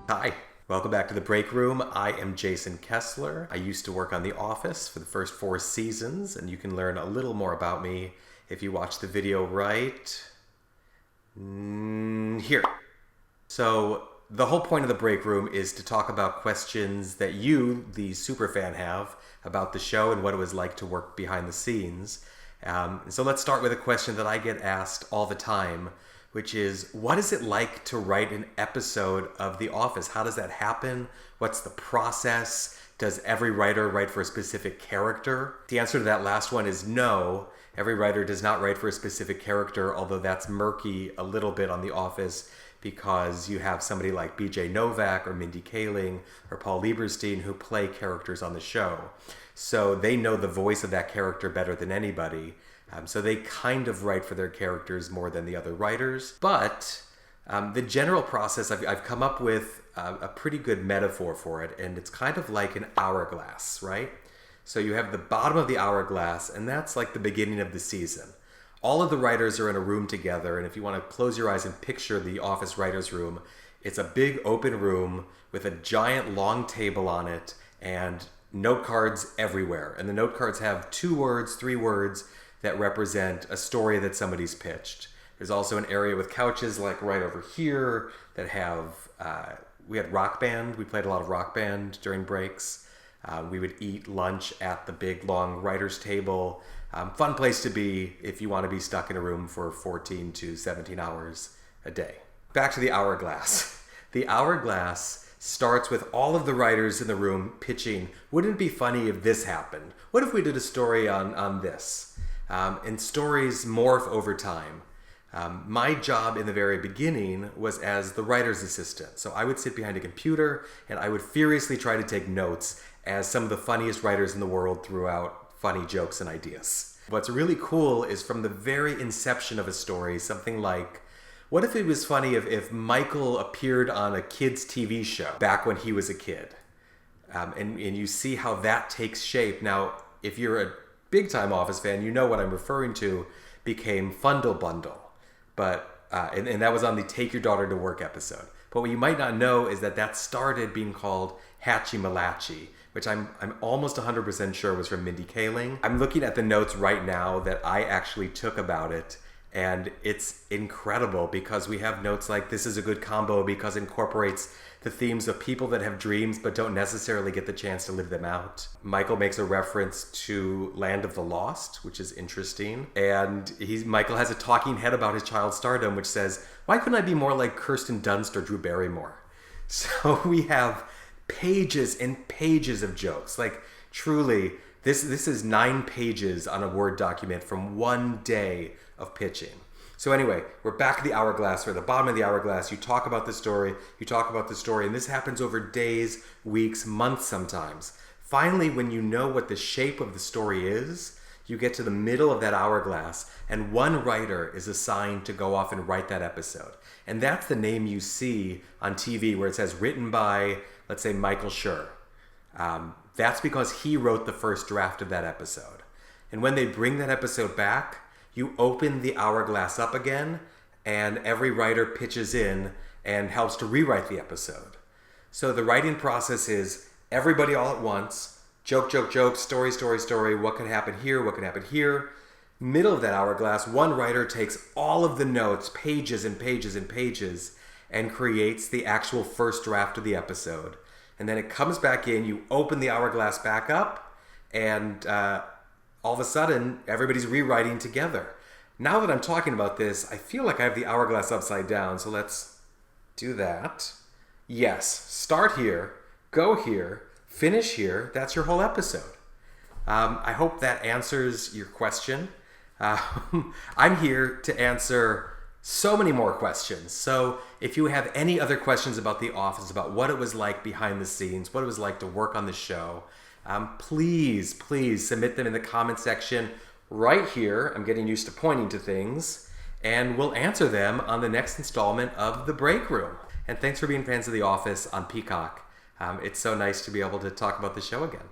Hi, welcome back to the Breakroom. I am Jason Kessler. I used to work on The Office for the first 4 seasons, and you can learn a little more about me if you watch the video right here. So the whole point of the Breakroom is to talk about questions that you, the superfan, have about the show and what it was like to work behind the scenes. So let's start with a question that I get asked all the time, which is, what is it like to write an episode of The Office? How does that happen? What's the process? Does every writer write for a specific character? The answer to that last one is no. Every writer does not write for a specific character, although that's murky a little bit on The Office because you have somebody like BJ Novak or Mindy Kaling or Paul Lieberstein who play characters on the show. So they know the voice of that character better than anybody. So they kind of write for their characters more than the other writers. But the general process, I've come up with a pretty good metaphor for it, and it's kind of like an hourglass, right? So you have the bottom of the hourglass, and that's like the beginning of the season. All of the writers are in a room together, and if you want to close your eyes and picture the Office writers' room, it's a big open room with a giant long table on it and note cards everywhere. And the note cards have 2 words, 3 words that represent a story that somebody's pitched. There's also an area with couches like right over here that have, we had Rock Band. We played a lot of Rock Band during breaks. We would eat lunch at the big long writer's table. Fun place to be if you want to be stuck in a room for 14 to 17 hours a day. Back to the hourglass. The hourglass starts with all of the writers in the room pitching, wouldn't it be funny if this happened? What if we did a story on this? And stories morph over time. My job in the very beginning was as the writer's assistant. So I would sit behind a computer and I would furiously try to take notes as some of the funniest writers in the world threw out funny jokes and ideas. What's really cool is from the very inception of a story, something like, what if it was funny if Michael appeared on a kid's TV show back when he was a kid? And you see how that takes shape. Now, if you're a big-time Office fan, you know what I'm referring to became Fundle Bundle. But and that was on the Take Your Daughter to Work episode. But what you might not know is that started being called Hatchie Malachi, which I'm almost 100% sure was from Mindy Kaling. I'm looking at the notes right now that I actually took about it, and it's incredible because we have notes like, this is a good combo because it incorporates the themes of people that have dreams but don't necessarily get the chance to live them out. Michael makes a reference to Land of the Lost, which is interesting. And Michael has a talking head about his child stardom, which says, why couldn't I be more like Kirsten Dunst or Drew Barrymore? So we have pages and pages of jokes. Like, truly, this is 9 pages on a Word document from one day of pitching. So anyway, we're back at the hourglass, or the bottom of the hourglass. You talk about the story, and this happens over days, weeks, months sometimes. Finally, when you know what the shape of the story is, you get to the middle of that hourglass, and one writer is assigned to go off and write that episode. And that's the name you see on TV where it says written by, let's say, Michael Schur. That's because he wrote the first draft of that episode. And when they bring that episode back, you open the hourglass up again, and every writer pitches in and helps to rewrite the episode. So the writing process is everybody all at once, joke, joke, joke, story, story, story, what could happen here, what could happen here. Middle of that hourglass, one writer takes all of the notes, pages and pages and pages, and creates the actual first draft of the episode. And then it comes back in, you open the hourglass back up, and all of a sudden, everybody's rewriting together. Now that I'm talking about this, I feel like I have the hourglass upside down, so let's do that. Yes, start here, go here, finish here, that's your whole episode. I hope that answers your question. I'm here to answer so many more questions. So if you have any other questions about The Office, about what it was like behind the scenes, what it was like to work on the show, please submit them in the comment section right here. I'm getting used to pointing to things, and we'll answer them on the next installment of The Breakroom. And thanks for being fans of The Office on Peacock. It's so nice to be able to talk about the show again.